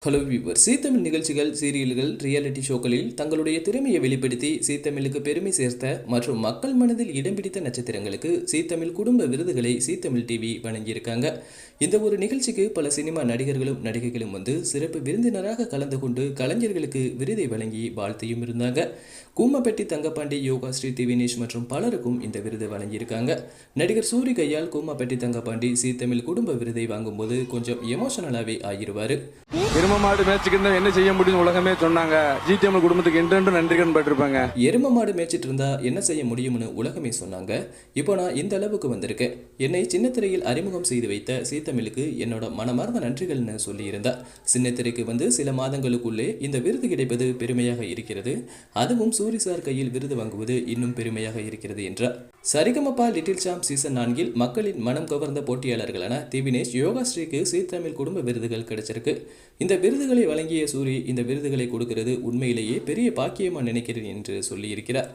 Hello viewer, சீ தமிழ் நிகழ்ச்சிகள், சீரியல்கள், reality ஷோக்களில் தங்களுடைய திறமையை வெளிப்படுத்தி சீ தமிழுக்கு பெருமை சேர்த்த மற்றும் மக்கள் மனதில் இடம் பிடித்த நட்சத்திரங்களுக்கு சீ தமிழ் குடும்ப விருதுகளை சீ தமிழ் டிவி வழங்கியிருக்காங்க. இந்த ஒரு நிகழ்ச்சிக்கு பல சினிமா நடிகர்களும் நடிகைகளும் வந்து சிறப்பு விருந்தினராக கலந்து கொண்டு கலைஞர்களுக்கு விருதை வழங்கி வாழ்த்தியும் இருந்தாங்க. கூம்மப்பட்டி தங்கப்பாண்டி, யோகா ஸ்ரீ திவினேஷ் மற்றும் பலருக்கும் இந்த விருது வழங்கியிருக்காங்க. நடிகர் சூரி கையால் கூம்மப்பட்டி தங்கப்பாண்டி சீ தமிழ் குடும்ப விருதை வாங்கும்போது கொஞ்சம் எமோஷனலாவே ஆகிருவாரு. எரும மாடு மேய்ச்சிட்டு இருந்தா என்ன செய்ய முடியும் உலகமே சொன்னாங்க. ஜி தமிழ் குடும்பத்துக்கு என்று நன்றிகன் பட்டிருப்பாங்க. எரும மாடு மேய்ச்சிட்டு இருந்தா என்ன செய்ய முடியும்னு உலகமே சொன்னாங்க. இப்போ நான் இந்த அளவுக்கு வந்திருக்கேன். என்னை சின்னத்திரையில் அறிமுகம் செய்து வைத்த சீ தமிழுக்கு என்னோட மனமார்ந்த நன்றிகள்னு சொல்லியிருந்தா. சின்னத்திரைக்கு வந்து சில மாதங்களுக்குள்ளே இந்த விருது கிடைப்பது பெருமையாக இருக்கிறது. அதுவும் சூரி சார் கையில் விருது வாங்குவது இன்னும் பெருமையாக இருக்கிறது என்றார். சரிகமபா லிட்டில் சாம்ப் சீசன் 4 மக்களின் மனம் கவர்ந்த போட்டியாளர்களான திவினேஷ், யோகா ஸ்ரீக்கு சீ தமிழ் குடும்ப விருதுகள் கிடைச்சிருக்கு. இந்த விருதுகளை வழங்கிய சூரி இந்த விருதுகளை கொடுக்கிறது உண்மையிலேயே பெரிய பாக்கியமா நினைக்கிறேன் என்று சொல்லியிருக்கிறார்.